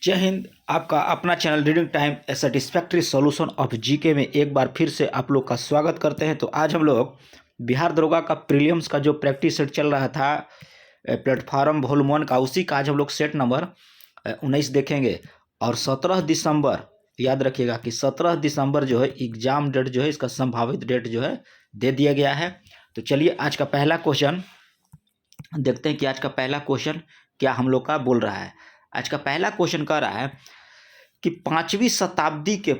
जय हिंद। आपका अपना channel reading time A satisfactory solution of GK में एक बार फिर से आप लोग का स्वागत करते हैं। तो आज हम लोग बिहार दरोगा का प्रीलिम्स का जो प्रैक्टिस सेट चल रहा था प्लेटफॉर्म वॉल्यूम 1 का, उसी का आज हम लोग सेट नंबर 19 देखेंगे। और 17 दिसंबर याद रखिएगा कि 17 दिसंबर जो है एग्जाम डेट जो है, इसका संभावित डेट जो है दे दिया गया है। तो चलिए आज का पहला क्वेश्चन देखते हैं कि आज का पहला क्वेश्चन क्या हम लोग का बोल रहा है। आज का पहला क्वेश्चन कह रहा है कि 5वीं शताब्दी के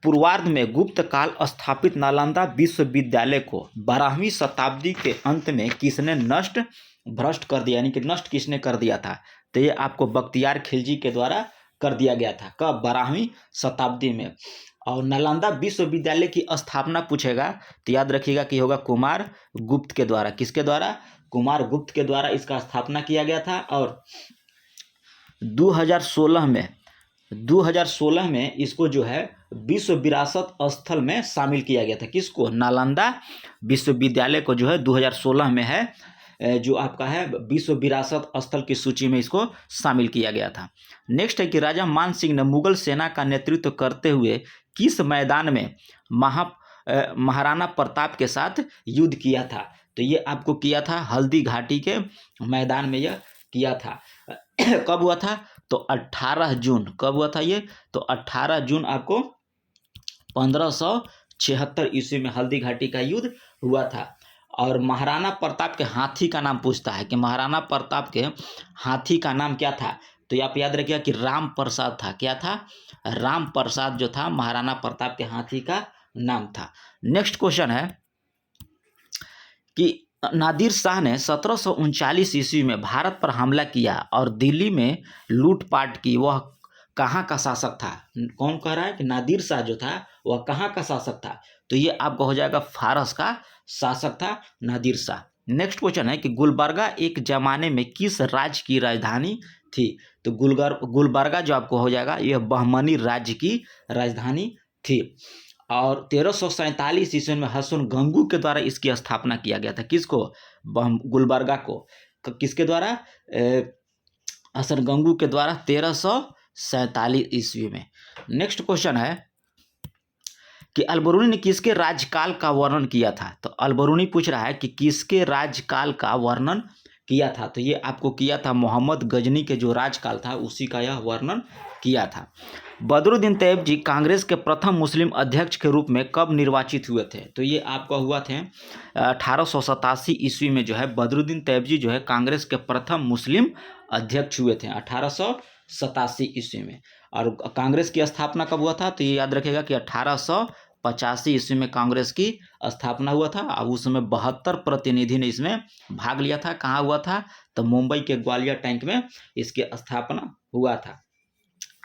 पूर्वार्ध में गुप्त काल स्थापित नालंदा विश्वविद्यालय को 12वीं शताब्दी के अंत में किसने भ्रष्ट कर दिया, यानी कि नष्ट किसने कर दिया था। तो ये आपको बख्तियार खिलजी के द्वारा कर दिया गया था। कब? 12वीं शताब्दी में। और नालंदा विश्वविद्यालय की स्थापना पूछेगा तो याद रखिएगा कि होगा कुमार गुप्त के द्वारा। किसके द्वारा? कुमार गुप्त के द्वारा इसका स्थापना किया गया था। और 2016 में इसको जो है विश्व विरासत स्थल में शामिल किया गया था। किसको? नालंदा विश्वविद्यालय को जो है 2016 में है जो आपका है विश्व विरासत स्थल की सूची में इसको शामिल किया गया था। नेक्स्ट है कि राजा मान सिंह ने मुगल सेना का नेतृत्व करते हुए किस मैदान में महाराणा प्रताप के साथ युद्ध किया था। तो ये आपको किया था हल्दी घाटी के मैदान में यह किया था। कब हुआ था? तो 18 जून। कब हुआ था ये? तो 18 जून आपको 1576 ईस्वी में हल्दी घाटी का युद्ध हुआ था। और महाराणा प्रताप के हाथी का नाम पूछता है कि महाराणा प्रताप के हाथी का नाम क्या था। तो आप याद रखिएगा कि राम प्रसाद था। क्या था? राम प्रसाद जो था महाराणा प्रताप के हाथी का नाम था। नेक्स्ट क्वेश्चन है कि नादिर शाह ने 1739 ईस्वी में भारत पर हमला किया और दिल्ली में लूटपाट की। वह कहाँ का शासक था? कौन कह रहा है कि नादिर शाह जो था वह कहाँ का शासक था? तो ये आपको हो जाएगा फारस का शासक था नादिर शाह। नेक्स्ट क्वेश्चन है कि गुलबर्गा एक जमाने में किस राज्य की राजधानी थी। तो गुलबर्गा जो आपको हो जाएगा यह बहमनी राज्य की राजधानी थी। और 1347 ईस्वी में हसन गंगू के द्वारा इसकी स्थापना किया गया था। किसको? गुलबर्गा को। किसके द्वारा? हसन गंगू के द्वारा 1347 ईस्वी में। नेक्स्ट क्वेश्चन है कि अलबरूनी ने किसके राज्यकाल का वर्णन किया था। तो अलबरूनी पूछ रहा है कि किसके राज्यकाल का वर्णन किया था। तो ये आपको किया था मोहम्मद गजनी के जो राज्यकाल था उसी का यह वर्णन किया था। बदरुद्दीन तैयब जी कांग्रेस के प्रथम मुस्लिम अध्यक्ष के रूप में कब निर्वाचित हुए थे। तो ये आपका हुआ थे 1887 ईस्वी में जो है बदरुद्दीन तैयब जी जो है कांग्रेस के प्रथम मुस्लिम अध्यक्ष हुए थे 1887 ईस्वी में। और कांग्रेस की स्थापना कब हुआ था? तो ये याद रखिएगा कि 1885 ईस्वी में कांग्रेस की स्थापना हुआ था। अब उस समय 72 प्रतिनिधि ने इसमें भाग लिया था। कहाँ हुआ था? तो मुंबई के ग्वालियर टैंक में इसकी स्थापना हुआ था।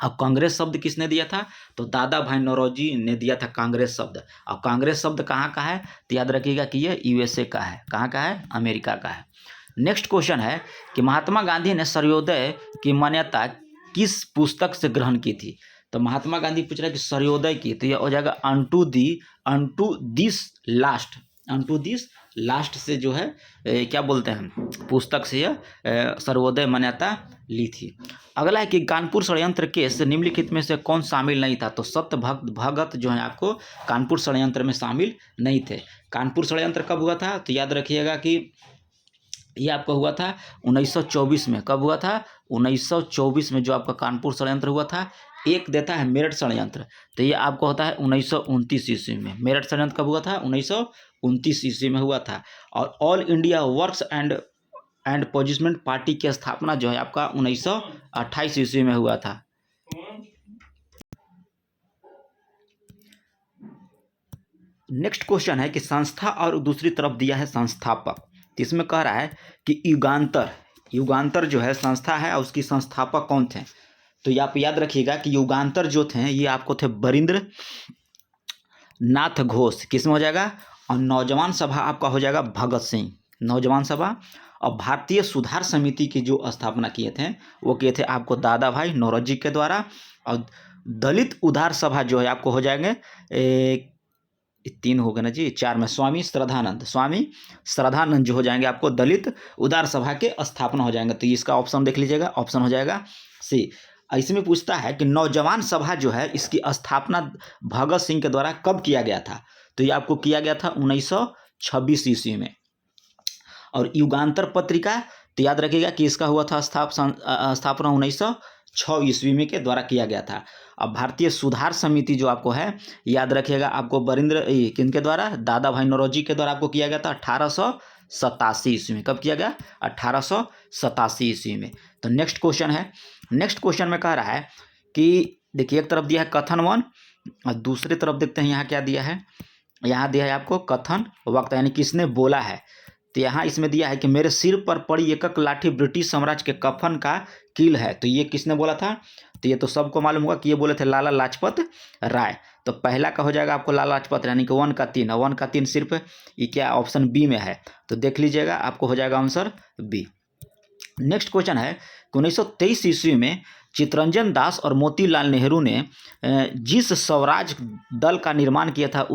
अब कांग्रेस शब्द किसने दिया था? तो दादा भाई नौरोजी ने दिया था कांग्रेस शब्द। अब कांग्रेस शब्द कहाँ का है? तो याद रखिएगा कि ये यूएसए का है। कहाँ का है? अमेरिका का है। नेक्स्ट क्वेश्चन है कि महात्मा गांधी ने सर्वोदय की मान्यता किस पुस्तक से ग्रहण की थी। तो महात्मा गांधी पूछ रहा है कि सर्वोदय की, तो यह हो जाएगा अनटू दिस लास्ट से जो है क्या बोलते हैं पुस्तक से यह सर्वोदय मान्यता ली थी। अगला है कि कानपुर षड्यंत्र केस निम्नलिखित में से कौन शामिल नहीं था। तो सत्य भगत जो है आपको कानपुर षड्यंत्र में शामिल नहीं थे। कानपुर षड्यंत्र कब हुआ था? तो याद रखिएगा कि ये आपका हुआ था 1924 में। कब हुआ था? 1924 में जो आपका कानपुर षड्यंत्र हुआ था। एक देता है मेरठ षड्यंत्र, तो ये आपको होता है 1929 ईस्वी में। मेरठ षड्यंत्र कब हुआ था? 1929 ईस्वी में हुआ था। और All India Works and Peasants Party की स्थापना जो है आपका 1928 ईस्वी में हुआ था। नेक्स्ट क्वेश्चन है कि संस्था और दूसरी तरफ दिया है संस्थापक। तो इसमें कह रहा है कि युगांतर जो है संस्था है और उसकी संस्थापक कौन थे। तो ये आप याद रखिएगा कि युगांतर जो थे ये आपको थे बरिंद्र नाथ घोष। किस में हो जाएगा? और नौजवान सभा आपका हो जाएगा भगत सिंह, नौजवान सभा। और भारतीय सुधार समिति की जो स्थापना किए थे वो किए थे आपको दादा भाई नौरोजी के द्वारा। और दलित उधार सभा जो है आपको हो जाएंगे 3 हो गए ना जी, 4 में स्वामी श्रद्धानंद जो हो जाएंगे आपको दलित उदार सभा के स्थापना हो जाएंगे। तो इसका ऑप्शन देख लीजिएगा, ऑप्शन हो जाएगा सी। इसमें पूछता है कि नौजवान सभा जो है इसकी स्थापना भगत सिंह के द्वारा कब किया गया था? तो ये आपको किया गया था 1926 ईस्वी में। और युगांतर पत्रिका, तो याद रखिएगा कि इसका हुआ था स्थापना 1906 ईस्वी में के द्वारा किया गया था। अब भारतीय सुधार समिति जो आपको है, याद रखिएगा आपको किनके द्वारा, दादा भाई नौरोजी के द्वारा आपको किया गया था 1887 ईस्वी में। कब किया गया? 1887 ईस्वी में। तो नेक्स्ट क्वेश्चन है, नेक्स्ट क्वेश्चन में कह रहा है कि देखिए एक तरफ दिया है कथन 1 और दूसरी तरफ देखते हैं यहाँ क्या दिया है। यहाँ दिया है आपको कथन वक्त, यानी किसने बोला है। तो यहाँ इसमें दिया है कि मेरे सिर पर पड़ी एकक लाठी ब्रिटिश साम्राज्य के कफन का कील है। तो ये किसने बोला था? तो ये तो सबको मालूम होगा कि ये बोले थे लाला लाजपत राय। तो पहला का हो जाएगा आपको लाला लाजपत, यानी कि 1 का 3, 1 का 3 सिर्फ ये क्या ऑप्शन बी में है। तो देख लीजिएगा आपको हो जाएगा आंसर बी। नेक्स्ट क्वेश्चन है कि 1923 ईस्वी में चित्तरंजन दास और मोतीलाल नेहरू ने जिस स्वराज दल का निर्माण किया था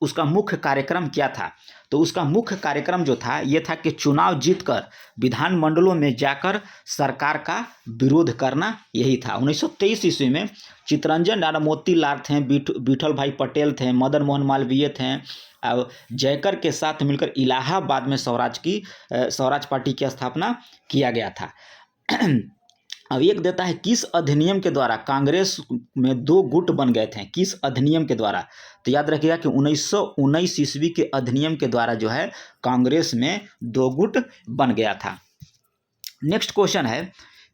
उसका मुख्य कार्यक्रम क्या था? तो उसका मुख्य कार्यक्रम जो था ये था कि चुनाव जीतकर विधानमंडलों में जाकर सरकार का विरोध करना, यही था। 1923 ईस्वी में चित्तरंजन और मोतीलाल थे, विठल भाई पटेल थे, मदन मोहन मालवीय थे, और जयकर के साथ मिलकर इलाहाबाद में स्वराज पार्टी की स्थापना किया गया था। अब एक देता है किस अधिनियम के द्वारा कांग्रेस में 2 गुट बन गए थे? किस अधिनियम के द्वारा? तो याद रखिएगा कि 1919 ईस्वी के अधिनियम के द्वारा जो है कांग्रेस में 2 गुट बन गया था। नेक्स्ट क्वेश्चन है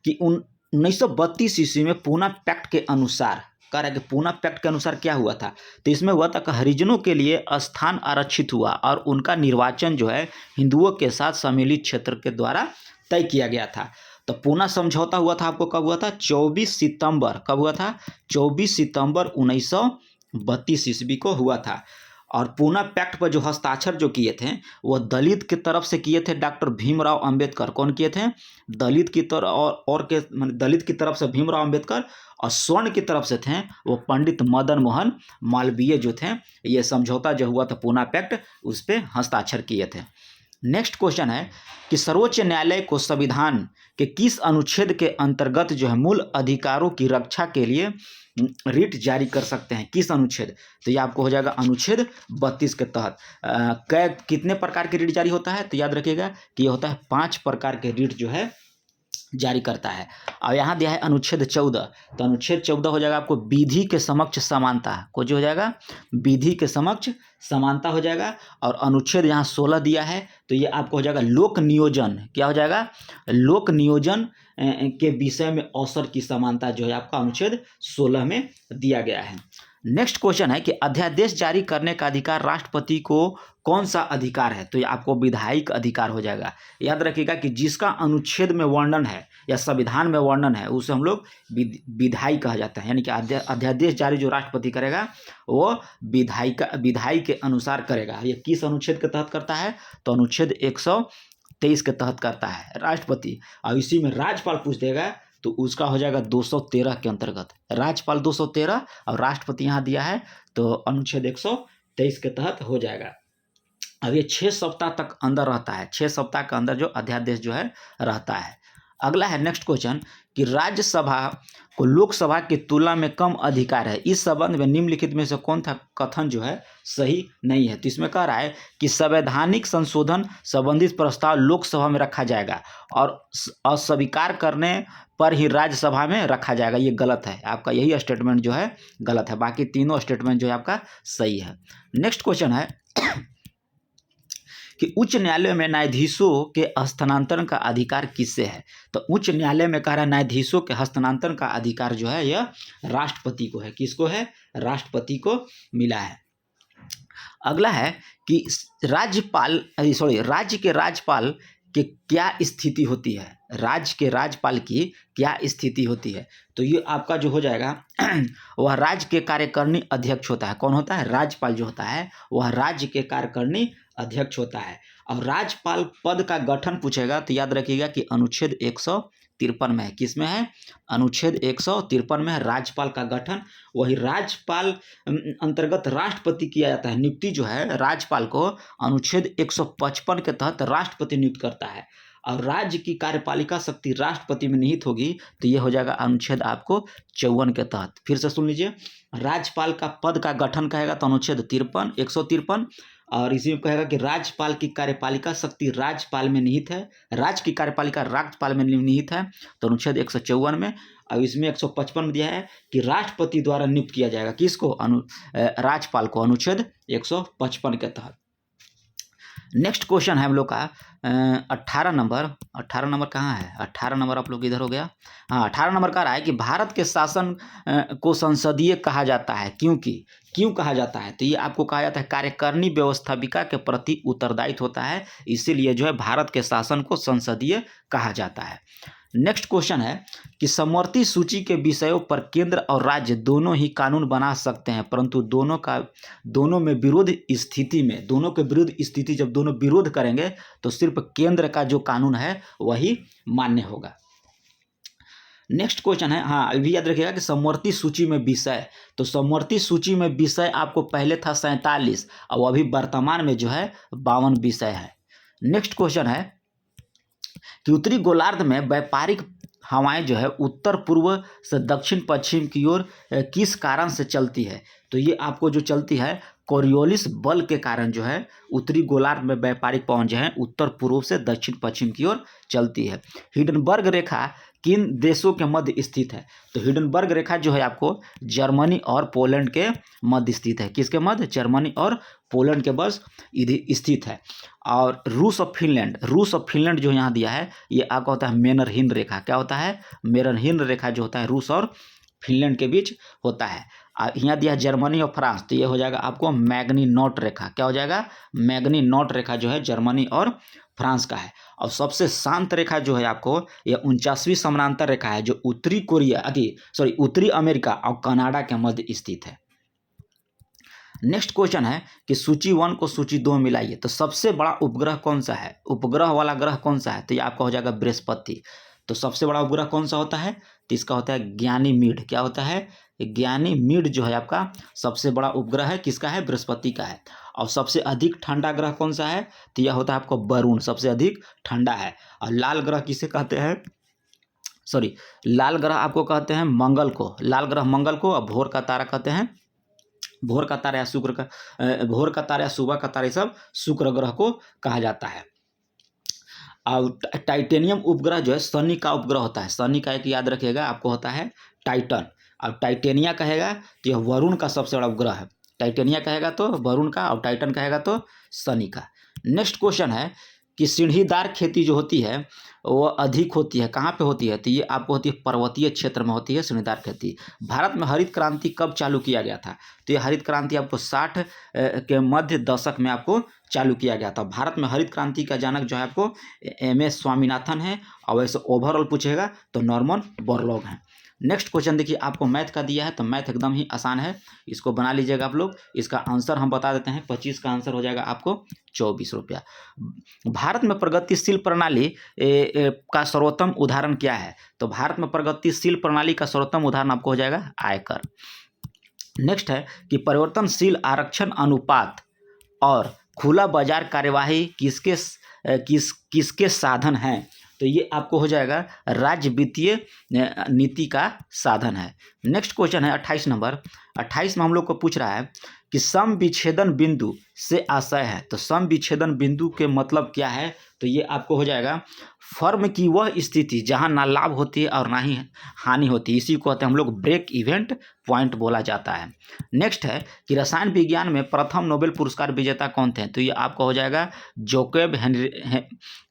कि 1932 ईस्वी में पूना पैक्ट के अनुसार, कह रहा है कि पूना पैक्ट के अनुसार क्या हुआ था? तो इसमें हुआ था कि हरिजनों के लिए स्थान आरक्षित हुआ और उनका निर्वाचन जो है हिंदुओं के साथ सम्मिलित क्षेत्र के द्वारा तय किया गया था। तो पूना समझौता हुआ था आपको कब हुआ था? 24 सितंबर, कब हुआ था? 24 सितंबर 1932 ईस्वी को हुआ था। और पूना पैक्ट पर जो हस्ताक्षर जो किए थे वो दलित की तरफ से किए थे डॉक्टर भीमराव अंबेडकर। कौन किए थे? दलित की तरफ दलित की तरफ से भीमराव अंबेडकर, और स्वर्ण की तरफ से थे वो पंडित मदन मोहन मालवीय जो थे। ये समझौता जो हुआ था पूना पैक्ट, उस पर हस्ताक्षर किए थे। नेक्स्ट क्वेश्चन है कि सर्वोच्च न्यायालय को संविधान के किस अनुच्छेद के अंतर्गत जो है मूल अधिकारों की रक्षा के लिए रिट जारी कर सकते हैं? किस अनुच्छेद? तो ये आपको हो जाएगा अनुच्छेद 32 के तहत। कितने प्रकार के रिट जारी होता है? तो याद रखिएगा कि ये होता है 5 प्रकार के रिट जो है जारी करता है। और यहाँ दिया है अनुच्छेद 14, तो अनुच्छेद 14 हो जाएगा आपको विधि के समक्ष समानता, को जो हो जाएगा विधि के समक्ष समानता हो जाएगा। और अनुच्छेद यहाँ 16 दिया है, तो ये आपको हो जाएगा लोक नियोजन, क्या हो जाएगा? लोक नियोजन के विषय में अवसर की समानता जो है आपका अनुच्छेद 16 में दिया गया है। नेक्स्ट क्वेश्चन है कि अध्यादेश जारी करने का अधिकार राष्ट्रपति को कौन सा अधिकार है? तो ये आपको विधायिक अधिकार हो जाएगा। याद रखिएगा कि जिसका अनुच्छेद में वर्णन है या संविधान में वर्णन है उसे हम लोग विधायी कहा जाता है। यानी कि अध्यादेश जारी जो राष्ट्रपति करेगा वो विधायी के अनुसार करेगा। ये किस अनुच्छेद के तहत करता है? तो अनुच्छेद 123 के तहत करता है राष्ट्रपति। और इसी में राज्यपाल पूछ देगा तो उसका हो जाएगा 213 के अंतर्गत। राज्यपाल 213 और राष्ट्रपति यहाँ दिया है तो अनुच्छेद 123 के तहत हो जाएगा। अब ये 6 सप्ताह तक अंदर रहता है, 6 सप्ताह के अंदर जो अध्यादेश जो है रहता है। अगला है नेक्स्ट क्वेश्चन कि राज्यसभा को लोकसभा की तुलना में कम अधिकार है, इस संबंध में निम्नलिखित में से कौन था कथन जो है सही नहीं है? तो इसमें कह रहा है कि संवैधानिक संशोधन संबंधित प्रस्ताव लोकसभा में रखा जाएगा और अस्वीकार करने पर ही राज्यसभा में रखा जाएगा। ये गलत है, आपका यही स्टेटमेंट जो है गलत है, बाकी तीनों स्टेटमेंट जो है आपका सही है। नेक्स्ट क्वेश्चन है कि उच्च न्यायालय में न्यायाधीशों के हस्तांतरण का अधिकार किससे है? तो उच्च न्यायालय में कह रहा है न्यायाधीशों के हस्तांतरण का अधिकार जो है यह राष्ट्रपति को है। किसको है? राष्ट्रपति को मिला है। अगला है कि राज्य के राज्यपाल की क्या स्थिति होती है? राज्य के राज्यपाल की क्या स्थिति होती है? तो ये आपका जो हो जाएगा वह राज्य के कार्यकारिणी अध्यक्ष होता है। कौन होता है? राज्यपाल जो होता है वह राज्य के कार्यकारिणी अध्यक्ष होता है। और राज्यपाल पद का गठन पूछेगा तो याद रखिएगा कि अनुच्छेद 153 में है। किस में है? अनुच्छेद 153 में है राज्यपाल का गठन। वही राज्यपाल अंतर्गत राष्ट्रपति किया जाता है। नियुक्ति जो है राज्यपाल को अनुच्छेद 155 के तहत राष्ट्रपति नियुक्त करता है। और राज्य की कार्यपालिका शक्ति राष्ट्रपति में निहित होगी, तो ये हो जाएगा अनुच्छेद आपको 54 के तहत। फिर से सुन लीजिए, राज्यपाल का पद का गठन कहेगा तो अनुच्छेद 153, और इसी में कहेगा कि राज्यपाल की कार्यपालिका शक्ति राज्यपाल में निहित है, राज्य की कार्यपालिका राज्यपाल में निहित है, तो अनुच्छेद 154 में। अब इसमें 155 में दिया है कि राष्ट्रपति द्वारा नियुक्त किया जाएगा, किसको? राज्यपाल को, अनुच्छेद 155 के तहत। नेक्स्ट क्वेश्चन है हम लोग का 18 नंबर कहाँ है? 18 नंबर आप लोग इधर हो गया। हाँ, 18 नंबर का रहा है कि भारत के शासन को संसदीय कहा जाता है, क्यों कहा जाता है? तो ये आपको कहा जाता है कार्यकारिणी व्यवस्थापिका के प्रति उत्तरदायित्व होता है, इसीलिए जो है भारत के शासन को संसदीय कहा जाता है। नेक्स्ट क्वेश्चन है कि समवर्ती सूची के विषयों पर केंद्र और राज्य दोनों ही कानून बना सकते हैं, परंतु दोनों के विरुद्ध स्थिति जब दोनों विरोध करेंगे तो सिर्फ केंद्र का जो कानून है वही मान्य होगा। नेक्स्ट क्वेश्चन है, हाँ अभी याद रखिएगा कि समवर्ती सूची में विषय, तो समवर्ती सूची में विषय आपको पहले था 47 और अभी वर्तमान में जो है 52 विषय है। नेक्स्ट क्वेश्चन है कि उत्तरी गोलार्ध में व्यापारिक हवाएं जो है उत्तर पूर्व से दक्षिण पश्चिम की ओर किस कारण से चलती है? तो ये आपको जो चलती है कोरियोलिस बल के कारण जो है उत्तरी गोलार्ध में व्यापारिक पवन जो है उत्तर पूर्व से दक्षिण पश्चिम की ओर चलती है। हिंडनबर्ग रेखा किन देशों के मध्य स्थित है? तो हिंडनबर्ग रेखा जो है आपको जर्मनी और पोलैंड के मध्य स्थित है। किसके मध्य? जर्मनी और पोलैंड के बस इधर स्थित है। और रूस और फिनलैंड जो यहाँ दिया है ये आपका होता है मेनरहिंद रेखा। क्या होता है? मेनरहिंद रेखा जो होता है रूस और फिनलैंड के बीच होता है। यहाँ दिया है जर्मनी और फ्रांस, तो ये हो जाएगा आपको मैग्नीनॉट रेखा। क्या हो जाएगा? मैग्नीनॉट रेखा जो है जर्मनी और फ्रांस का है। और सबसे शांत रेखा जो है आपको ये 49वीं समानांतर रेखा है जो उत्तरी अमेरिका और कनाडा के मध्य स्थित है। नेक्स्ट क्वेश्चन है कि सूची 1 को सूची 2 में मिलाइए, तो सबसे बड़ा उपग्रह कौन सा है? उपग्रह वाला ग्रह कौन सा है? तो ये आपका हो जाएगा बृहस्पति। तो सबसे बड़ा उपग्रह कौन सा होता है? तो इसका होता है ज्ञानीमीड। क्या होता है? ज्ञानीमीड जो है आपका सबसे बड़ा उपग्रह है, किसका है? बृहस्पति का है। और सबसे अधिक ठंडा ग्रह कौन सा है? तो यह होता है आपको वरुण, सबसे अधिक ठंडा है। और लाल ग्रह किसे कहते हैं? लाल ग्रह आपको कहते हैं मंगल को, लाल ग्रह मंगल को। और भोर का तारा कहते हैं, भोर का तारा या सुबह का तारा, सब शुक्र ग्रह को कहा जाता है। और टाइटेनियम उपग्रह जो है शनि का उपग्रह होता है। शनि का एक याद रखिएगा आपको होता है टाइटन, और टाइटेनिया कहेगा तो यह वरुण का सबसे बड़ा उपग्रह है। टाइटेनिया कहेगा तो वरुण का, और टाइटन कहेगा तो शनि का। नेक्स्ट क्वेश्चन है कि सीढ़ीदार खेती जो होती है वो अधिक होती है, कहाँ पे होती है? तो ये आपको होती है पर्वतीय क्षेत्र में होती है सीढ़ीदार खेती। भारत में हरित क्रांति कब चालू किया गया था? तो ये हरित क्रांति आपको 60 के मध्य दशक में आपको चालू किया गया था। भारत में हरित क्रांति का जनक जो है आपको MS स्वामीनाथन है, और वैसे ओवरऑल पूछेगा तो नॉर्मन बोरलॉग हैं। नेक्स्ट क्वेश्चन देखिए, आपको मैथ का दिया है, तो मैथ एकदम ही आसान है, इसको बना लीजिएगा आप लोग। इसका आंसर हम बता देते हैं, 25 का आंसर हो जाएगा आपको 24 रुपया। भारत में प्रगतिशील प्रणाली का सर्वोत्तम उदाहरण क्या है? तो भारत में प्रगतिशील प्रणाली का सर्वोत्तम उदाहरण आपको हो जाएगा आयकर। नेक्स्ट है कि परिवर्तनशील आरक्षण अनुपात और खुला बाजार कार्यवाही किसके साधन हैं? तो ये आपको हो जाएगा राज्य वित्तीय नीति का साधन है। नेक्स्ट क्वेश्चन है 28 नंबर। 28 में हम लोग को पूछ रहा है कि सम विच्छेदन बिंदु से आशय है। तो सम विच्छेदन बिंदु के मतलब क्या है? तो ये आपको हो जाएगा फर्म की वह स्थिति जहां ना लाभ होती है और ना ही हानि होती है, इसी को कहते हैं हम लोग ब्रेक इवेंट पॉइंट बोला जाता है। नेक्स्ट है कि रसायन विज्ञान में प्रथम नोबेल पुरस्कार विजेता कौन थे? तो ये आपका हो जाएगा जोकेब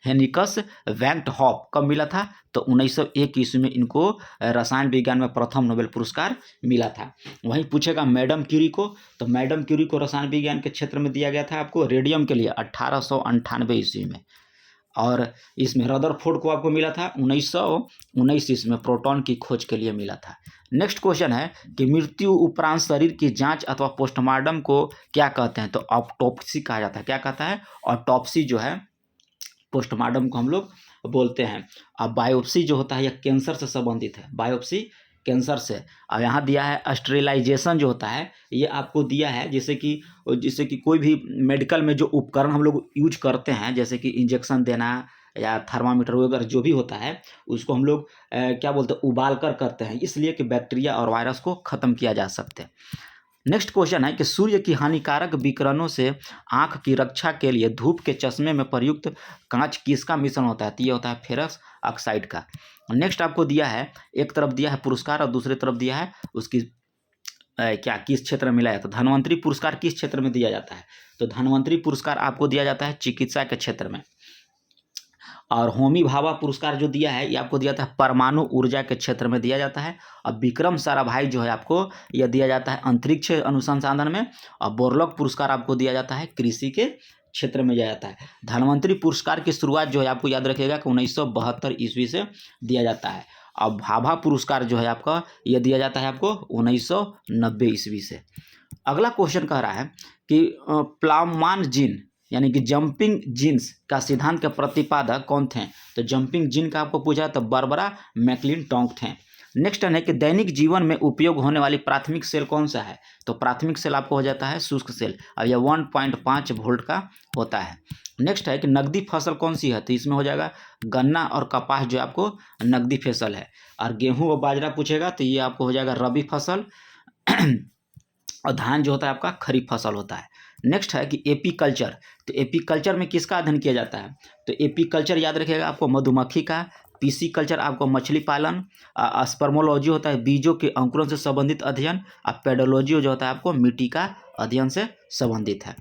हेनिकस वैन हॉफ। कब मिला था? तो 1901 ईस्वी में इनको रसायन विज्ञान में प्रथम नोबेल पुरस्कार मिला था। वहीं पूछेगा मैडम क्यूरी को, तो मैडम क्यूरी को रसायन विज्ञान के क्षेत्र में दिया गया था आपको रेडियम के लिए 1898 ईस्वी में। और इसमें रदरफोर्ड को आपको मिला था 1919 ईस्वी में, प्रोटॉन की खोज के लिए मिला था। नेक्स्ट क्वेश्चन है कि मृत्यु उपरांत शरीर की जांच अथवा पोस्टमार्टम को क्या कहते हैं? तो ऑटोप्सी कहा जाता है। क्या कहता है? ऑटोप्सी जो है पोस्टमार्टम को हम लोग बोलते हैं। अब बायोप्सी जो होता है यह कैंसर से संबंधित है, बायोप्सी कैंसर से। और यहाँ दिया है स्टेरिलाइजेशन जो होता है ये आपको दिया है, जैसे कि कोई भी मेडिकल में जो उपकरण हम लोग यूज करते हैं, जैसे कि इंजेक्शन देना या थर्मामीटर वगैरह जो भी होता है उसको हम लोग क्या बोलते हैं, उबाल कर करते हैं, इसलिए कि बैक्टीरिया और वायरस को ख़त्म किया जा सकते हैं। नेक्स्ट क्वेश्चन है कि सूर्य की हानिकारक विकिरणों से आंख की रक्षा के लिए धूप के चश्मे में प्रयुक्त कांच किसका मिश्रण होता है? तो ये होता है फेरस ऑक्साइड का। नेक्स्ट आपको दिया है, एक तरफ दिया है पुरस्कार और दूसरी तरफ दिया है उसकी क्या किस क्षेत्र में मिला है। तो धन्वंतरी पुरस्कार किस क्षेत्र में दिया जाता है? तो धन्वंतरी पुरस्कार आपको दिया जाता है चिकित्सा के क्षेत्र में। और होमी भाभा पुरस्कार जो दिया है ये आपको दिया जाता है परमाणु ऊर्जा के क्षेत्र में दिया जाता है। और विक्रम साराभाई जो है आपको यह दिया जाता है अंतरिक्ष अनुसंधान में। और बोरलॉग पुरस्कार आपको दिया जाता है कृषि के क्षेत्र में दिया जाता है। धन्वंतरी पुरस्कार की शुरुआत जो है आपको याद रखिएगा कि 1972 ईस्वी से दिया जाता है। और भाभा पुरस्कार जो है आपका यह दिया जाता है आपको 1990 ईस्वी से। अगला क्वेश्चन कह रहा है कि प्लावमान जीन यानी कि जंपिंग जीन्स का सिद्धांत के प्रतिपादक कौन थे? तो जंपिंग जीन का आपको पूछा तो बारबरा मैक्लिंटॉक थे। नेक्स्ट है कि दैनिक जीवन में उपयोग होने वाली प्राथमिक सेल कौन सा है? तो प्राथमिक सेल आपको हो जाता है शुष्क सेल और यह 1.5 वोल्ट का होता है। नेक्स्ट है कि नकदी फसल कौन सी है? तो इसमें हो जाएगा गन्ना और कपास जो आपको नकदी फसल है। और गेहूँ और बाजरा पूछेगा तो ये आपको हो जाएगा रबी फसल और धान जो होता है आपका खरीफ फसल होता है। नेक्स्ट है कि एपीकल्चर, तो एपीकल्चर में किसका अध्ययन किया जाता है? तो एपीकल्चर याद रखिएगा आपको मधुमक्खी का, पीसी कल्चर आपको मछली पालन, स्पर्मोलॉजी होता है बीजों के अंकुरण से संबंधित अध्ययन, और पेडोलॉजी जो होता है आपको मिट्टी का अध्ययन से संबंधित है।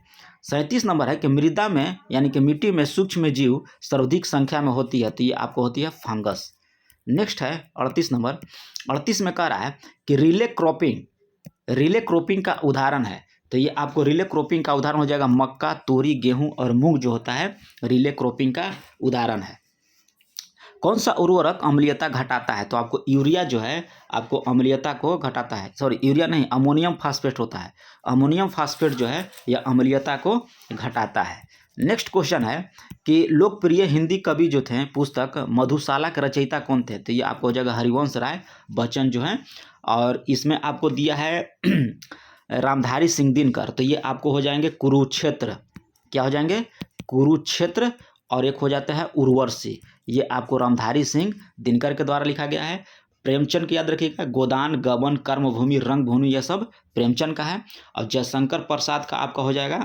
37 नंबर है कि मृदा में यानी कि मिट्टी में सूक्ष्म जीव सर्वाधिक संख्या में होती है, तो ये आपको होती है फंगस। नेक्स्ट है 38 नंबर। 38 में कह रहा है कि रिले क्रॉपिंग का उदाहरण है, तो ये आपको रिले क्रॉपिंग का उदाहरण हो जाएगा मक्का, तोरी, गेहूं और मूंग जो होता है रिले क्रॉपिंग का उदाहरण है। कौन सा उर्वरक अम्लीयता घटाता है? तो आपको यूरिया जो है आपको अम्लीयता को घटाता है, सॉरी यूरिया नहीं, अमोनियम फास्फेट होता है। अमोनियम फास्फेट जो है यह अम्लीयता को घटाता है। नेक्स्ट क्वेश्चन है कि लोकप्रिय हिंदी कवि जो थे पुस्तक मधुशाला के रचयिता कौन थे? तो ये आपको हो जाएगा हरिवंश राय बच्चन जो हैं। और इसमें आपको दिया है रामधारी सिंह दिनकर, तो ये आपको हो जाएंगे कुरुक्षेत्र, क्या हो जाएंगे? कुरुक्षेत्र। और एक हो जाता है उर्वशी, ये आपको रामधारी सिंह दिनकर के द्वारा लिखा गया है। प्रेमचंद की याद रखिएगा गोदान, गबन, कर्मभूमि, रंगभूमि, यह सब प्रेमचंद का है। और जयशंकर प्रसाद का आपका हो जाएगा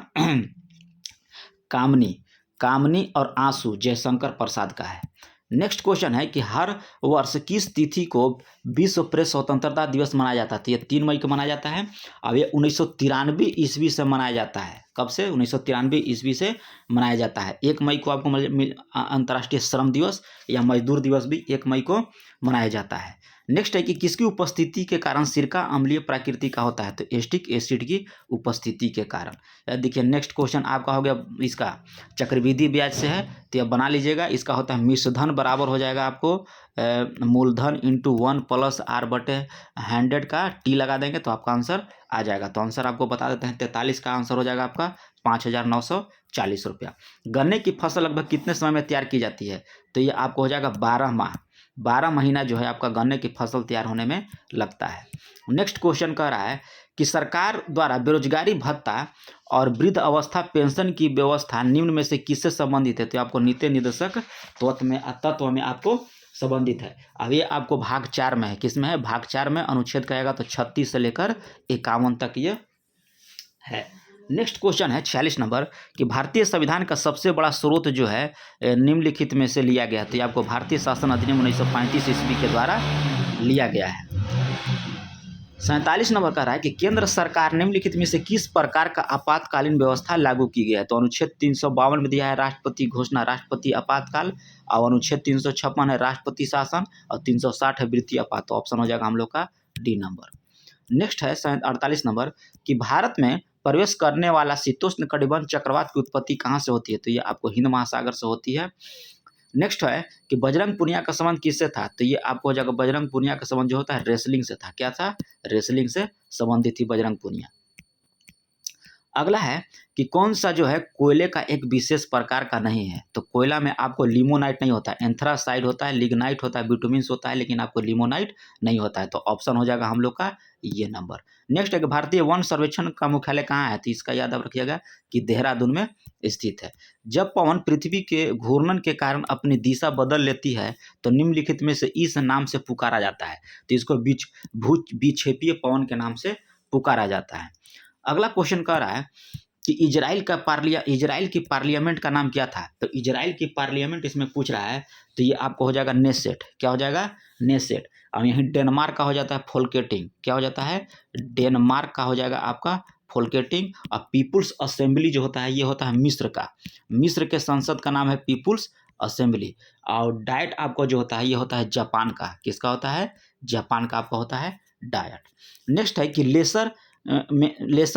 कामनी और आंसू जयशंकर प्रसाद का है। नेक्स्ट क्वेश्चन है कि हर वर्ष किस तिथि को विश्व प्रेस स्वतंत्रता दिवस मनाया जाता है? तो ये 3 मई को मनाया जाता है। अब ये 1993 ईस्वी से मनाया जाता है। कब से? 1993 ईस्वी से मनाया जाता है। 1 मई को आपको अंतर्राष्ट्रीय श्रम दिवस या मजदूर दिवस भी 1 मई को मनाया जाता है। नेक्स्ट है कि किसकी उपस्थिति के कारण सिरका अम्लीय प्रकृति का होता है? तो एसिटिक एसिड की उपस्थिति के कारण। देखिए नेक्स्ट क्वेश्चन आपका हो गया इसका चक्रवृद्धि ब्याज से है, तो यह बना लीजिएगा। इसका होता है मिश्रधन बराबर हो जाएगा आपको मूलधन इंटू 1 प्लस R बटे 100 का T लगा देंगे तो आपका आंसर आ जाएगा। तो आंसर आपको बता देते हैं 43 का आंसर हो जाएगा आपका 5,940 रुपया। गन्ने की फसल लगभग कितने समय में तैयार की जाती है? तो ये आपको हो जाएगा 12 माह, 12 महीना जो है आपका गन्ने की फसल तैयार होने में लगता है। नेक्स्ट क्वेश्चन कह रहा है कि सरकार द्वारा बेरोजगारी भत्ता और वृद्ध अवस्था पेंशन की व्यवस्था निम्न में से किससे संबंधित है? तो आपको नीति निर्देशक तत्व में आपको संबंधित है। अब ये आपको भाग 4 में है, किसमें है? भाग 4 में अनुच्छेद कहेगा तो 36 से लेकर 51 तक ये है। नेक्स्ट क्वेश्चन है 46 नंबर कि भारतीय संविधान का सबसे बड़ा स्रोत जो है निम्नलिखित में से लिया गया। तो ये आपको भारतीय शासन अधिनियम 1935 ईस्वी के द्वारा लिया गया है। 47 नंबर कह रहा है कि केंद्र सरकार निम्नलिखित में से किस प्रकार का आपातकालीन व्यवस्था लागू की गई है? तो अनुच्छेद 352 में दिया है राष्ट्रपति घोषणा, राष्ट्रपति आपातकाल, और अनुच्छेद 356 है राष्ट्रपति शासन, और 360 है वृत्तीय आपात। तो ऑप्शन हो जाएगा हम लोग का डी नंबर। नेक्स्ट है 48 नंबर कि भारत में प्रवेश करने वाला शीतोष्ण कटिबंध चक्रवात की उत्पत्ति कहाँ से होती है? तो ये आपको हिंद महासागर से होती है। नेक्स्ट है कि बजरंग पूनिया का संबंध किससे था? तो ये आपको हो जाएगा बजरंग पूनिया का संबंध जो होता है रेसलिंग से था। क्या था? रेसलिंग से संबंधित थी बजरंग पूनिया। अगला है कि कौन सा जो है कोयले का एक विशेष प्रकार का नहीं है? तो कोयला में आपको लिमोनाइट नहीं होता है, एंथ्रासाइड होता है, लिग्नाइट होता है, बिटुमिन्स होता है, लेकिन आपको लिमोनाइट नहीं होता है। तो ऑप्शन हो जाएगा हम लोग का ये नंबर। नेक्स्ट है कि भारतीय वन सर्वेक्षण का मुख्यालय कहाँ है? तो इसका याद रखिएगा कि देहरादून में स्थित है। जब पवन पृथ्वी के घूर्णन के कारण अपनी दिशा बदल लेती है तो निम्नलिखित में से इस नाम से पुकारा जाता है। तो इसको विक्षेपीय पवन के नाम से पुकारा जाता है। अगला क्वेश्चन कह रहा है कि इजराइल की पार्लियामेंट का नाम क्या था। तो इजराइल की पार्लियामेंट इसमें पूछ रहा है, तो ये आपको हो जाएगा नेसेट। क्या हो जाएगा? नेसेट। और यहीं डेनमार्क का हो जाता है फोल्केटिंग। क्या हो जाता है? डेनमार्क का हो जाएगा आपका फोल्केटिंग। और पीपुल्स असेंबली जो होता है ये होता है मिस्र का। मिस्र के संसद का नाम है पीपुल्स असेंबली। और डायट आपको जो होता है ये होता है जापान का। किसका होता है? जापान का आपका होता है डायट। नेक्स्ट है कि लेसर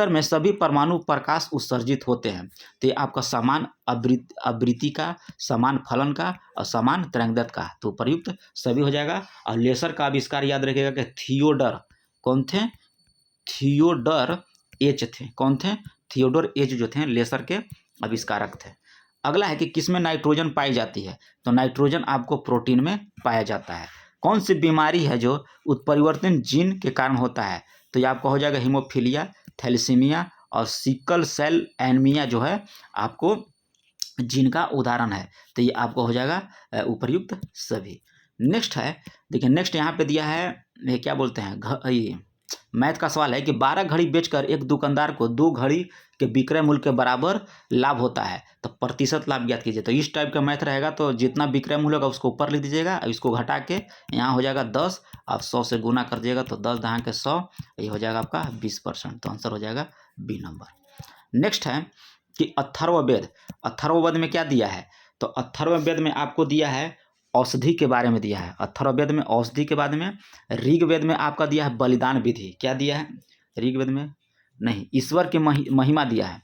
में सभी परमाणु प्रकाश उत्सर्जित होते हैं। तो ये आपका समान आवृत्ति का, समान फलन का और समान तरंगदैर्ध्य का, तो प्रयुक्त सभी हो जाएगा। और लेसर का आविष्कार याद रखिएगा कि थियोडर कौन थे? थियोडर एच थे। कौन थे? थियोडर एच जो थे लेसर के आविष्कारक थे। अगला है कि किसमें नाइट्रोजन पाई जाती है। तो नाइट्रोजन आपको प्रोटीन में पाया जाता है। कौन सी बीमारी है जो उत्परिवर्तन जीन के कारण होता है। तो ये आपका हो जाएगा हीमोफीलिया, थैलेसीमिया और सिकल सेल एनीमिया जो है आपको जीन का उदाहरण है। तो ये आपको हो जाएगा उपर्युक्त सभी। नेक्स्ट है, देखिए नेक्स्ट यहाँ पे दिया है, ये क्या बोलते हैं, मैथ का सवाल है कि 12 घड़ी बेचकर एक दुकानदार को 2 घड़ी के विक्रय मूल्य के बराबर लाभ होता है, तो प्रतिशत लाभ ज्ञात कीजिए। तो इस टाइप का मैथ रहेगा, तो जितना विक्रय मूल्य होगा उसको ऊपर लिख दीजिएगा, इसको घटा के यहाँ हो जाएगा 10, आप 100 से गुना कर दीजिएगा, तो 10 दहां के 100, ये हो जाएगा आपका 20%। तो आंसर हो जाएगा बी नंबर। नेक्स्ट है कि अथर्ववेद में क्या दिया है। तो अथर्ववेद में आपको दिया है औषधि के बारे में दिया है। अथर्ववेद में औषधि के बाद में ऋग्वेद में आपका दिया है बलिदान विधि। क्या दिया है? ऋग्वेद में नहीं, ईश्वर की महिमा दिया है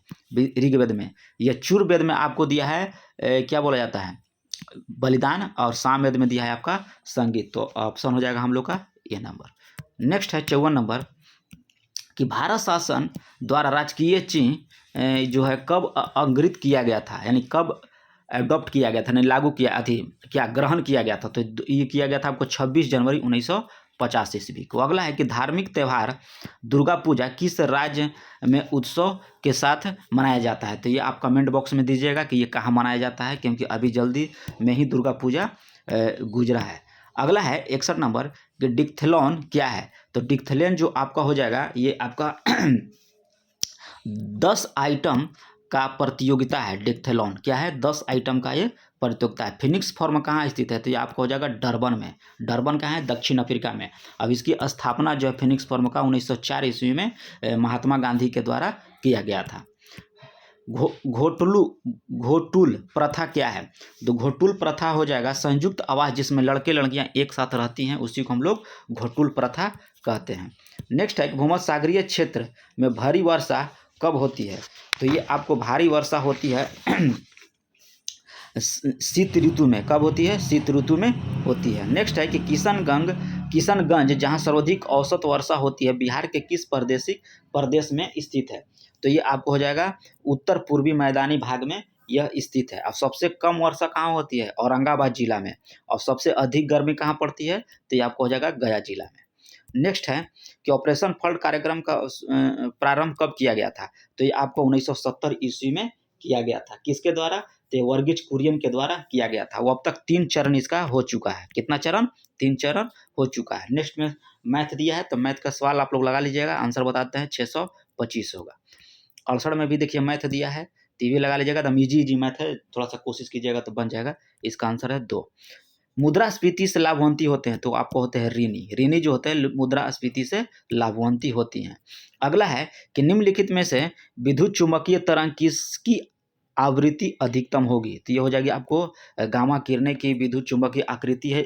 ऋग्वेद में। यजुर्वेद में आपको दिया है क्या बोला जाता है, बलिदान। और सामवेद में दिया है आपका संगीत। तो ऑप्शन हो जाएगा हम लोग का ये नंबर। नेक्स्ट है 54 नंबर कि भारत शासन द्वारा राजकीय चिन्ह जो है कब अंग्रित किया गया था, यानी कब एडॉप्ट किया गया था, यानी लागू किया क्या ग्रहण किया गया था। तो ये किया गया था आपको 26 जनवरी 1950 ईस्वी को। अगला है कि धार्मिक त्यौहार दुर्गा पूजा किस राज्य में उत्सव के साथ मनाया जाता है। तो ये आप कमेंट बॉक्स में दीजिएगा कि ये कहाँ मनाया जाता है, क्योंकि अभी जल्दी में ही दुर्गा पूजा गुजरा है। अगला है 61 नंबर कि डिक्थेलॉन क्या है। तो डिक्थेलॉन जो आपका हो जाएगा ये आपका 10 आइटम का प्रतियोगिता है। डिक्थेलॉन क्या है? 10 आइटम का ये प्रतियोगिता है। फिनिक्स फॉर्म कहाँ स्थित है। तो ये आपको हो जाएगा डरबन में। डरबन कहाँ है? दक्षिण अफ्रीका में। अब इसकी स्थापना जो है फिनिक्स फॉर्म का 1904 ईस्वी में महात्मा गांधी के द्वारा किया गया था। घोटुल प्रथा क्या है। तो घोटुल प्रथा हो जाएगा संयुक्त आवास जिसमें लड़के लड़कियां एक साथ रहती हैं, उसी को हम लोग घोटुल प्रथा कहते हैं। नेक्स्ट है भूमध्य सागरीय क्षेत्र में भारी वर्षा कब होती है। तो ये आपको भारी वर्षा होती है शीत ऋतु में। कब होती है? शीत ऋतु में होती है। नेक्स्ट है कि किशनगंज जहाँ सर्वाधिक औसत वर्षा होती है बिहार के किस प्रदेश में स्थित है। तो ये आपको हो जाएगा उत्तर पूर्वी मैदानी भाग में यह स्थित है। अब सबसे कम वर्षा कहाँ होती है? औरंगाबाद जिला में। और सबसे अधिक गर्मी कहाँ पड़ती है? तो ये आपको हो जाएगा गया जिला में। नेक्स्ट है कि ऑपरेशन फ्लड कार्यक्रम का प्रारंभ कब किया गया था। तो ये आपको 1970 ईस्वी में किया गया था। किसके द्वारा? तो वर्गीज कुरियन के द्वारा किया गया था। वो अब तक 3 चरण इसका हो चुका है। कितना चरण? 3 चरण हो चुका है। नेक्स्ट में मैथ दिया है, तो मैथ का सवाल आप लोग लगा लीजिएगा। आंसर बताते हैं 625 होगा। 68 में भी देखिए मैथ दिया है, टीवी लगा लीजिएगा। तो इजी मैथ है, थोड़ा सा कोशिश कीजिएगा तो बन जाएगा। इसका आंसर है 2। मुद्रास्फीति से लाभान्वित होते हैं तो आपको होते हैं ऋणी जो होते हैं मुद्रास्फीति से लाभान्वित होती हैं। अगला है कि निम्नलिखित में से विद्युत चुंबकीय तरंग किसकी आवृत्ति अधिकतम होगी। तो ये हो जाएगी आपको गामा किरणें की विद्युत चुंबकीय आकृति है,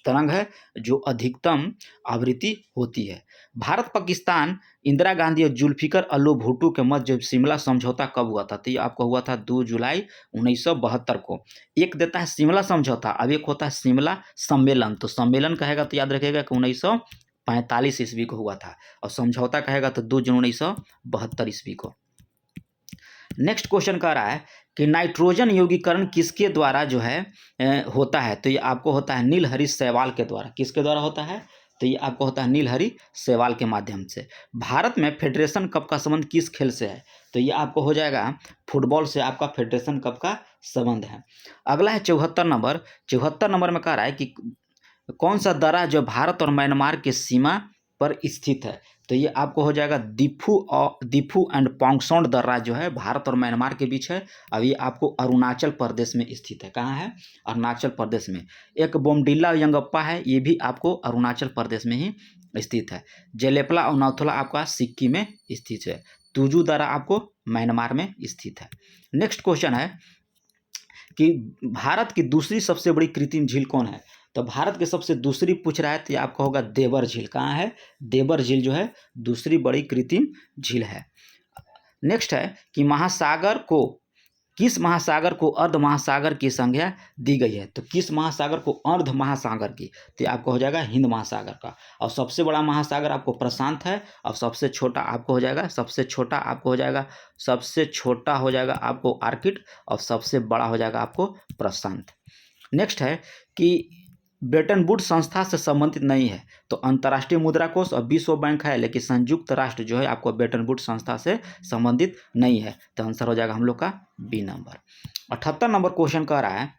तरंग है जो अधिकतम आवृत्ति होती है। भारत पाकिस्तान इंदिरा गांधी और जुल्फिकर अली भुट्टो के मध्य जब शिमला समझौता कब हुआ था। तो ये आपको हुआ था 2 जुलाई 1972 को। एक देता है शिमला समझौता, अब एक होता है शिमला सम्मेलन। तो सम्मेलन कहेगा तो याद रखिएगा कि 1945 ईस्वी को हुआ था, और समझौता कहेगा तो 2 जून 1972 ईस्वी को। नेक्स्ट क्वेश्चन कह रहा है कि नाइट्रोजन यौगीकरण किसके द्वारा जो है होता है। तो ये आपको होता है नीलहरी शैवाल के द्वारा। किसके द्वारा होता है? तो ये आपको होता है नीलहरी शैवाल के माध्यम से। भारत में फेडरेशन कप का संबंध किस खेल से है। तो ये आपको हो जाएगा फुटबॉल से आपका फेडरेशन कप का संबंध है। अगला है 74 नंबर में कह रहा है कि कौन सा दर्रा जो भारत और म्यांमार की सीमा पर स्थित है। तो ये आपको हो जाएगा दीफू एंड पोंगसौंड दर्रा जो है भारत और म्यांमार के बीच है। अब ये आपको अरुणाचल प्रदेश में स्थित है। कहाँ है? अरुणाचल प्रदेश में। एक बोमडिला यंगप्पा है, ये भी आपको अरुणाचल प्रदेश में ही स्थित है। जेलेपला और नौथला आपका सिक्किम में स्थित है। तुजू दर्रा आपको म्यांमार में स्थित है। नेक्स्ट क्वेश्चन है कि भारत की दूसरी सबसे बड़ी कृत्रिम झील कौन है। तो भारत के सबसे दूसरी पूछ रहा है तो ये आपका होगा देवर झील। कहाँ है? देवर झील जो है दूसरी बड़ी कृत्रिम झील है। नेक्स्ट है कि किस महासागर को अर्ध महासागर की संज्ञा दी गई है। तो किस महासागर को अर्ध महासागर की, तो ये आपको हो जाएगा हिंद महासागर का। और सबसे बड़ा महासागर आपको प्रशांत है, और सबसे छोटा आपको हो जाएगा आपको आर्किट, और सबसे बड़ा हो जाएगा आपको प्रशांत। नेक्स्ट है कि ब्रेटन वुड्स संस्था से संबंधित नहीं है। तो अंतर्राष्ट्रीय मुद्रा कोष और विश्व बैंक है, लेकिन संयुक्त राष्ट्र जो है आपको ब्रेटन वुड्स संस्था से संबंधित नहीं है। तो आंसर हो जाएगा हम लोग का बी नंबर। 78 नंबर क्वेश्चन कह रहा है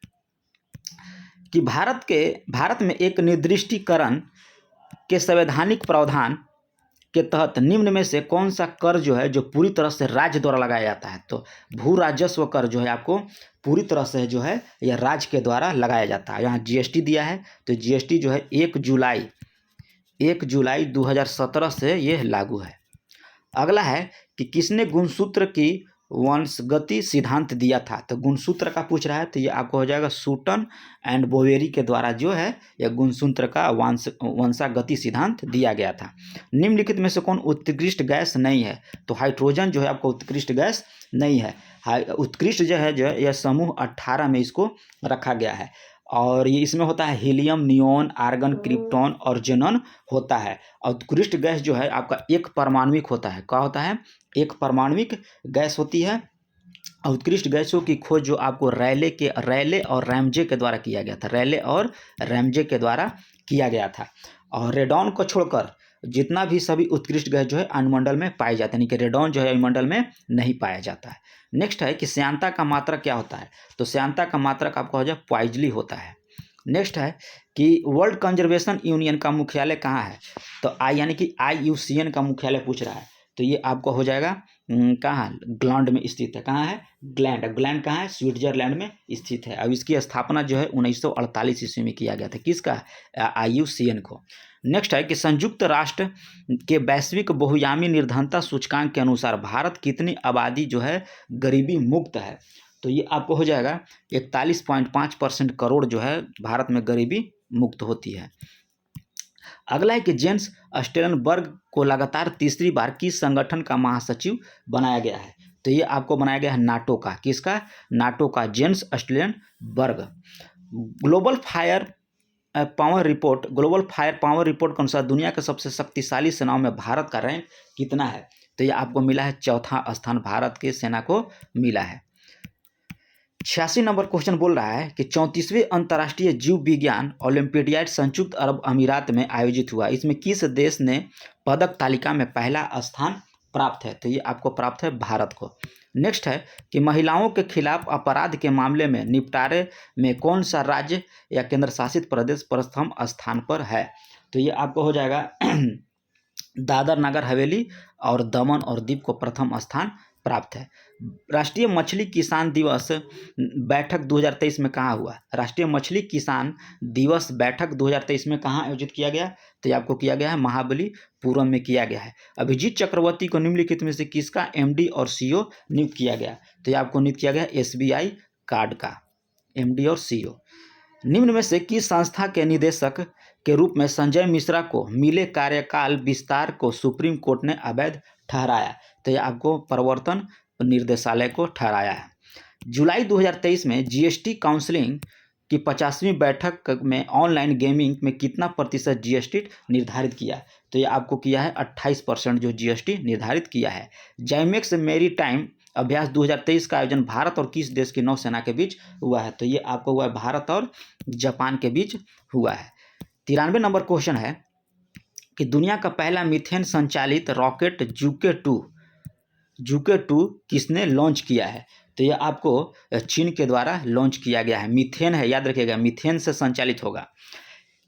कि भारत में एक निर्दिष्टीकरण के संवैधानिक प्रावधान के तहत निम्न में से कौन सा कर जो है जो पूरी तरह से राज्य द्वारा लगाया जाता है। तो भू राजस्व कर जो है आपको पूरी तरह से जो है यह राज्य के द्वारा लगाया जाता है। यहाँ जीएसटी दिया है, तो जीएसटी जो है 1 जुलाई 2017 से यह लागू है। अगला है कि किसने गुणसूत्र की वंशगति सिद्धांत दिया था। तो गुणसूत्र का पूछ रहा है, तो ये आपको हो जाएगा सूटन एंड बोवेरी के द्वारा जो है यह गुणसूत्र का वंशागति सिद्धांत दिया गया था। निम्नलिखित में से कौन उत्कृष्ट गैस नहीं है। तो हाइड्रोजन जो है आपको उत्कृष्ट गैस नहीं है। उत्कृष्ट जो है यह समूह 18 में इसको रखा गया है, और ये इसमें होता है हीलियम, नियोन, आर्गन, क्रिप्टॉन और जेनन होता है। और उत्कृष्ट गैस जो है आपका एक परमाणुविक होता है। क्या होता है? एक परमाणुविक गैस होती है। और उत्कृष्ट गैसों की खोज जो आपको रैले और रैमजे के द्वारा किया गया था। और रेडॉन को छोड़कर जितना भी सभी उत्कृष्ट गैस जो है वायुमंडल में पाए जाते हैं, यानी कि रेडॉन जो है वायुमंडल में नहीं पाया जाता है। नेक्स्ट है कि श्यानता का मात्रक क्या होता है। तो श्यानता का मात्रक आपका हो जाए पॉइजली होता है। नेक्स्ट है कि वर्ल्ड कंजर्वेशन यूनियन का मुख्यालय कहाँ है। तो यानी कि IUCN का मुख्यालय पूछ रहा है। तो ये आपको हो जाएगा कहाँ? ग्लैंड में स्थित है। कहाँ है? ग्लैंड कहाँ है? स्विट्जरलैंड में स्थित है। अब इसकी स्थापना जो है 1948 ईस्वी में किया गया था। किसका? IUCN को। नेक्स्ट है कि संयुक्त राष्ट्र के वैश्विक बहुआयामी निर्धनता सूचकांक के अनुसार भारत कितनी आबादी जो है गरीबी मुक्त है। तो ये आपको हो जाएगा 41.5% करोड़ जो है भारत में गरीबी मुक्त होती है। अगला है कि जेन्स स्टोल्टेनबर्ग को लगातार तीसरी बार किस संगठन का महासचिव बनाया गया है। तो ये आपको बनाया गया है नाटो का। किसका? नाटो का Jens Stoltenberg. Global fire power report के अनुसार दुनिया के सबसे शक्तिशाली सेनाओं में भारत का रैंक कितना है। तो ये आपको मिला है 4था स्थान भारत की सेना को मिला है। 86 नंबर क्वेश्चन बोल रहा है कि 34वें अंतर्राष्ट्रीय जीव विज्ञान ओलंपियाड संयुक्त अरब अमीरात में आयोजित हुआ। इसमें किस देश ने पदक तालिका में पहला स्थान प्राप्त है। तो ये आपको प्राप्त है भारत को। नेक्स्ट है कि महिलाओं के खिलाफ अपराध के मामले में निपटारे में कौन सा राज्य या केंद्र शासित प्रदेश प्रथम स्थान पर है। तो ये आपको हो जाएगा दादर नगर हवेली और दमन और दीव को प्रथम स्थान प्राप्त है। राष्ट्रीय मछली किसान दिवस बैठक 2023 में कहाँ हुआ। राष्ट्रीय मछली किसान दिवस बैठक 2023 में कहाँ आयोजित किया गया। तो ये आपको किया गया है महाबलीपुरम में किया गया है। अभिजीत चक्रवर्ती को निम्नलिखित में से किसका MD और CEO नियुक्त किया गया। तो ये आपको नियुक्त किया गया SBI कार्ड का MD और CEO। निम्न में से किस संस्था के निदेशक के रूप में संजय मिश्रा को मिले कार्यकाल विस्तार को सुप्रीम कोर्ट ने अवैध ठहराया। तो यह आपको प्रवर्तन निर्देशालय को ठहराया है। जुलाई 2023 में GST काउंसिलिंग की 50वीं बैठक में ऑनलाइन गेमिंग में कितना प्रतिशत GST निर्धारित किया। तो ये आपको किया है 28% जो GST निर्धारित किया है। जैमेक्स मेरी टाइम अभ्यास 2023 का आयोजन भारत और किस देश की नौसेना के बीच हुआ है। तो ये आपको हुआ है भारत और जापान के बीच हुआ है। 93 नंबर क्वेश्चन है कि दुनिया का पहला मीथेन संचालित रॉकेट जुके 2 जुके 2 किसने लॉन्च किया है? तो ये आपको चीन के द्वारा लॉन्च किया गया है। मीथेन है, याद रखिएगा, मीथेन से संचालित होगा।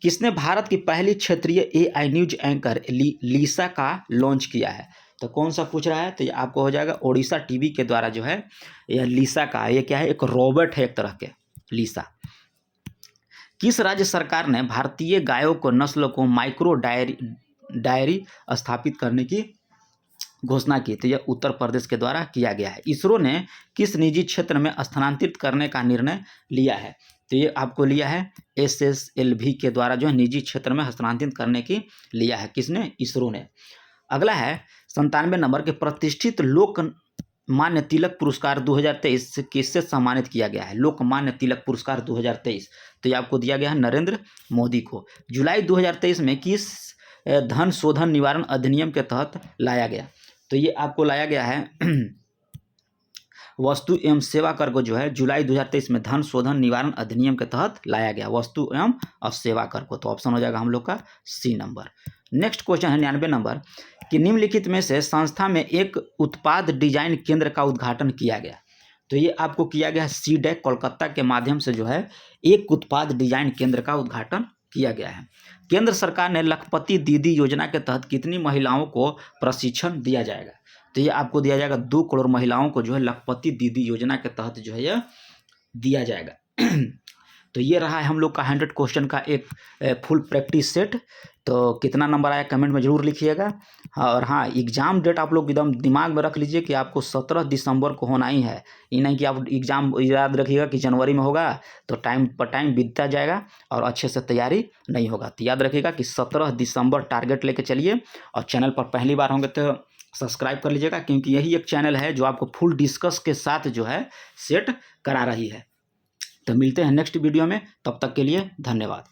किसने भारत की पहली क्षेत्रीय एआई न्यूज एंकर लीसा का लॉन्च किया है? तो कौन सा पूछ रहा है? तो ये आपको हो जाएगा ओडिशा टीवी के द्वारा जो है यह लीसा का, ये क्या है, एक रोबोट है एक तरह के, लीसा। किस राज्य सरकार ने भारतीय गायों को नस्लों को माइक्रो डायरी स्थापित करने की घोषणा की? तो यह उत्तर प्रदेश के द्वारा किया गया है। इसरो ने किस निजी क्षेत्र में स्थानांतरित करने का निर्णय लिया है? तो ये आपको लिया है SSLV के द्वारा जो है निजी क्षेत्र में हस्तांतरित करने की लिया है। किसने? इसरो ने। अगला है 97 नंबर के प्रतिष्ठित लोकमान्य तिलक पुरस्कार 2023 किससे सम्मानित किया गया है? लोकमान्य तिलक पुरस्कार 2023 तो ये आपको दिया गया है नरेंद्र मोदी को। जुलाई 2023 में किस धन शोधन निवारण अधिनियम के तहत लाया गया? तो ये आपको लाया गया है वस्तु एवं सेवा कर को जो है जुलाई 2023 में धन शोधन निवारण अधिनियम के तहत लाया गया, वस्तु एवं सेवा कर को। तो ऑप्शन हो जाएगा हम लोग का सी नंबर। नेक्स्ट क्वेश्चन है 99 नंबर कि निम्नलिखित में से संस्था में एक उत्पाद डिजाइन केंद्र का उद्घाटन किया गया? तो ये आपको किया गया CDAC कोलकाता के माध्यम से जो है एक उत्पाद डिजाइन केंद्र का उद्घाटन किया गया है। केंद्र सरकार ने लखपति दीदी योजना के तहत कितनी महिलाओं को प्रशिक्षण दिया जाएगा? तो ये आपको दिया जाएगा 2 करोड़ महिलाओं को जो है लखपति दीदी योजना के तहत जो है यह दिया जाएगा। तो ये रहा है हम लोग का 100 क्वेश्चन का एक फुल प्रैक्टिस सेट। तो कितना नंबर आया कमेंट में जरूर लिखिएगा। और हाँ, एग्ज़ाम डेट आप लोग एकदम दिमाग में रख लीजिए कि आपको 17 दिसंबर को होना ही है। ये नहीं कि आप एग्ज़ाम याद रखिएगा कि जनवरी में होगा तो टाइम पर टाइम बीतता जाएगा और अच्छे से तैयारी नहीं होगा। तो याद रखिएगा कि 17 दिसंबर टारगेट लेके चलिए। और चैनल पर पहली बार होंगे तो सब्सक्राइब कर लीजिएगा, क्योंकि यही एक चैनल है जो आपको फुल डिस्कस के साथ जो है सेट करा रही है। तो मिलते हैं नेक्स्ट वीडियो में, तब तक के लिए धन्यवाद।